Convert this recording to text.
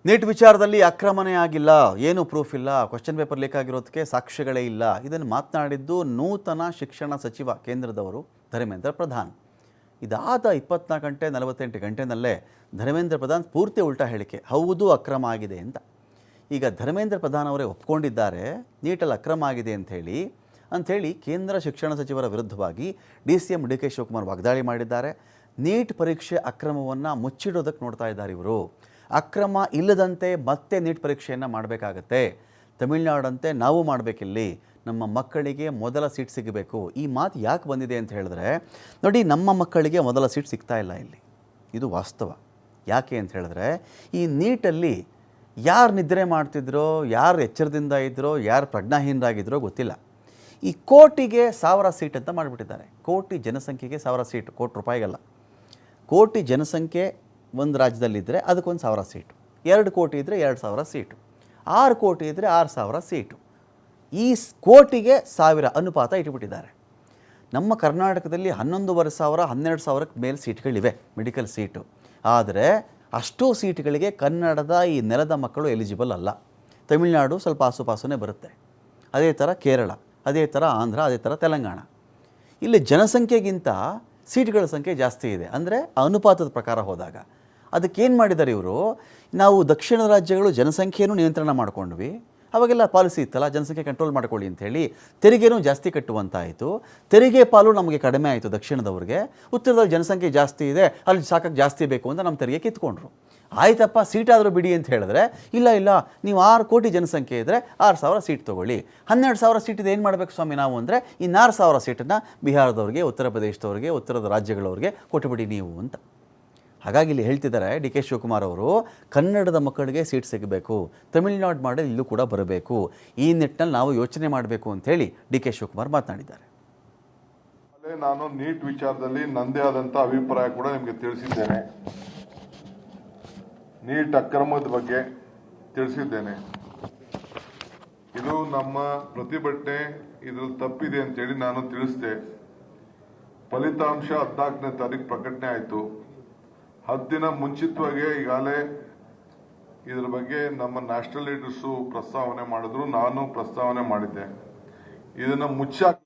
Neat ವಿಚಾರದಲ್ಲಿ ಅಕ್ರಮನೇ ಆಗಿಲ್ಲ, ಏನು ಪ್ರೂಫ್ ಇಲ್ಲ, ಕ್ವಶನ್ ಪೇಪರ್ ಲೀಕ್ ಆಗಿರೋದಕ್ಕೆ ಸಾಕ್ಷ್ಯಗಳೇ ಇಲ್ಲ. ಇದನ್ನು ಮಾತನಾಡಿದ್ದು ನೂತನ ಶಿಕ್ಷಣ ಸಚಿವ ಕೇಂದ್ರದವರು ಧರ್ಮೇಂದ್ರ ಪ್ರಧಾನ್. ಇದಾದ 24 ಗಂಟೆ 48 ಗಂಟೆನಲ್ಲೇ ಧರ್ಮೇಂದ್ರ ಪ್ರಧಾನ್ ಪೂರ್ತಿ ಉಲ್ಟಾ ಹೇಳಿಕೆ, ಹೌದು ಅಕ್ರಮ ಆಗಿದೆ ಅಂತ. ಈಗ ಧರ್ಮೇಂದ್ರ ಪ್ರಧಾನ್ ಅವರೇ ಒಪ್ಕೊಂಡಿದ್ದಾರೆ ನೀಟಲ್ಲಿ ಅಕ್ರಮ ಆಗಿದೆ ಅಂಥೇಳಿ ಕೇಂದ್ರ ಶಿಕ್ಷಣ ಸಚಿವರ ವಿರುದ್ಧವಾಗಿ DCM DK ಶಿವಕುಮಾರ್ ವಾಗ್ದಾಳಿ ಮಾಡಿದ್ದಾರೆ. ನೀಟ್ ಪರೀಕ್ಷೆ ಅಕ್ರಮವನ್ನು ಮುಚ್ಚಿಡೋದಕ್ಕೆ ನೋಡ್ತಾ ಇದ್ದಾರೆ ಇವರು. ಅಕ್ರಮ ಇಲ್ಲದಂತೆ ಮತ್ತೆ ನೀಟ್ ಪರೀಕ್ಷೆಯನ್ನು ಮಾಡಬೇಕಾಗತ್ತೆ. ತಮಿಳುನಾಡಂತೆ ನಾವು ಮಾಡಬೇಕಿಲ್ಲಿ, ನಮ್ಮ ಮಕ್ಕಳಿಗೆ ಮೊದಲ ಸೀಟ್ ಸಿಗಬೇಕು. ಈ ಮಾತು ಯಾಕೆ ಬಂದಿದೆ ಅಂತ ಹೇಳಿದ್ರೆ, ನೋಡಿ, ನಮ್ಮ ಮಕ್ಕಳಿಗೆ ಮೊದಲ ಸೀಟ್ ಸಿಗ್ತಾ ಇಲ್ಲ ಇಲ್ಲಿ, ಇದು ವಾಸ್ತವ. ಯಾಕೆ ಅಂತ ಹೇಳಿದ್ರೆ, ಈ ನೀಟಲ್ಲಿ ಯಾರು ನಿದ್ರೆ ಮಾಡ್ತಿದ್ರೋ, ಯಾರು ಎಚ್ಚರದಿಂದ ಇದ್ದರೋ, ಯಾರು ಪ್ರಜ್ಞಾಹೀನರಾಗಿದ್ದರೋ ಗೊತ್ತಿಲ್ಲ. ಈ ಕೋಟಿಗೆ 1000 ಸೀಟ್ ಅಂತ ಮಾಡಿಬಿಟ್ಟಿದ್ದಾರೆ. ಕೋಟಿ ಜನಸಂಖ್ಯೆಗೆ 1000 ಸೀಟ್, ಕೋಟಿ ರೂಪಾಯಿಗಲ್ಲ. ಕೋಟಿ ಜನಸಂಖ್ಯೆ ಒಂದು ರಾಜ್ಯದಲ್ಲಿದ್ದರೆ ಅದಕ್ಕೊಂದು 1000 ಸೀಟು, 2 ಕೋಟಿ ಇದ್ದರೆ 2000 ಸೀಟು, 6 ಕೋಟಿ ಇದ್ದರೆ 6000 ಸೀಟು. ಈ ಕೋಟಿಗೆ 1000 ಅನುಪಾತ ಇಟ್ಬಿಟ್ಟಿದ್ದಾರೆ. ನಮ್ಮ ಕರ್ನಾಟಕದಲ್ಲಿ 11,500 12,000ಕ್ಕೆ ಮೇಲೆ ಸೀಟ್ಗಳಿವೆ ಮೆಡಿಕಲ್ ಸೀಟು. ಆದರೆ ಅಷ್ಟೂ ಸೀಟ್ಗಳಿಗೆ ಕನ್ನಡದ ಈ ನೆಲದ ಮಕ್ಕಳು ಎಲಿಜಿಬಲ್ ಅಲ್ಲ. ತಮಿಳುನಾಡು ಸ್ವಲ್ಪ ಆಸುಪಾಸುನೇ ಬರುತ್ತೆ, ಅದೇ ಥರ ಕೇರಳ, ಅದೇ ಥರ ಆಂಧ್ರ, ಅದೇ ಥರ ತೆಲಂಗಾಣ. ಇಲ್ಲಿ ಜನಸಂಖ್ಯೆಗಿಂತ ಸೀಟ್ಗಳ ಸಂಖ್ಯೆ ಜಾಸ್ತಿ ಇದೆ. ಅಂದರೆ ಅನುಪಾತದ ಪ್ರಕಾರ ಹೋದಾಗ ಅದಕ್ಕೇನು ಮಾಡಿದ್ದಾರೆ ಇವರು, ನಾವು ದಕ್ಷಿಣ ರಾಜ್ಯಗಳು ಜನಸಂಖ್ಯೆಯನ್ನು ನಿಯಂತ್ರಣ ಮಾಡ್ಕೊಂಡ್ವಿ, ಅವಾಗೆಲ್ಲ ಪಾಲಿಸಿ ಇತ್ತಲ್ಲ, ಜನಸಂಖ್ಯೆ ಕಂಟ್ರೋಲ್ ಮಾಡ್ಕೊಳ್ಳಿ ಅಂಥೇಳಿ ತೆರಿಗೆನೂ ಜಾಸ್ತಿ ಕಟ್ಟುವಂತಾಯಿತು. ತೆರಿಗೆ ಪಾಲು ನಮಗೆ ಕಡಿಮೆ ಆಯಿತು ದಕ್ಷಿಣದವ್ರಿಗೆ. ಉತ್ತರದಲ್ಲಿ ಜನಸಂಖ್ಯೆ ಜಾಸ್ತಿ ಇದೆ, ಅಲ್ಲಿ ಸಾಕಕ್ಕೆ ಜಾಸ್ತಿ ಬೇಕು ಅಂತ ನಮ್ಮ ತೆರಿಗೆ ಕಿತ್ಕೊಂಡ್ರು. ಆಯ್ತಪ್ಪ, ಸೀಟಾದರೂ ಬಿಡಿ ಅಂತ ಹೇಳಿದ್ರೆ, ಇಲ್ಲ ನೀವು 6 ಕೋಟಿ ಜನಸಂಖ್ಯೆ ಇದ್ದರೆ 6000 ಸೀಟ್ ತೊಗೊಳ್ಳಿ. 12,000 ಸೀಟಿದು ಏನು ಮಾಡಬೇಕು ಸ್ವಾಮಿ ನಾವು ಅಂದರೆ, ಇನ್ನು 6000 ಸೀಟನ್ನು ಬಿಹಾರದವ್ರಿಗೆ, ಉತ್ತರ ಪ್ರದೇಶದವ್ರಿಗೆ, ಉತ್ತರದ ರಾಜ್ಯಗಳವ್ರಿಗೆ ಕೊಟ್ಟುಬಿಡಿ ನೀವು ಅಂತ. ಹಾಗಾಗಿ ಇಲ್ಲಿ ಹೇಳ್ತಿದ್ದಾರೆ DK ಶಿವಕುಮಾರ್ ಅವರು, ಕನ್ನಡದ ಮಕ್ಕಳಿಗೆ ಸೀಟ್ ಸಿಗಬೇಕು, ತಮಿಳುನಾಡು ಮಾಡಲ್ ಇಲ್ಲೂ ಕೂಡ ಬರಬೇಕು, ಈ ನಿಟ್ಟಿನಲ್ಲಿ ನಾವು ಯೋಚನೆ ಮಾಡಬೇಕು ಅಂಥೇಳಿ DK ಶಿವಕುಮಾರ್ ಮಾತನಾಡಿದ್ದಾರೆ. ನಾನು ನೀಟ್ ವಿಚಾರದಲ್ಲಿ ನಂದೇ ಆದಂಥ ಅಭಿಪ್ರಾಯ ಕೂಡ ನಿಮಗೆ ತಿಳಿಸಿದ್ದೇನೆ. ನೀಟ್ ಅಕ್ರಮದ ಬಗ್ಗೆ ತಿಳಿಸಿದ್ದೇನೆ. ಇದು ನಮ್ಮ ಪ್ರತಿಭಟನೆ ಇದ್ರಲ್ಲಿ ತಪ್ಪಿದೆ ಅಂತೇಳಿ ನಾನು ತಿಳಿಸಿದೆ. ಫಲಿತಾಂಶ 14ನೇ ತಾರೀಕು ಪ್ರಕಟಣೆ ಆಯಿತು. 10 ದಿನ ಮುಂಚಿತವಾಗಿ ಈಗಾಗಲೇ ಇದರ ಬಗ್ಗೆ ನಮ್ಮ ನ್ಯಾಷನಲ್ ಲೀಡರ್ಸು ಪ್ರಸ್ತಾವನೆ ಮಾಡಿದ್ರು, ನಾನು ಪ್ರಸ್ತಾವನೆ ಮಾಡಿದ್ದೆ. ಇದನ್ನು ಮುಚ್ಚಾಕ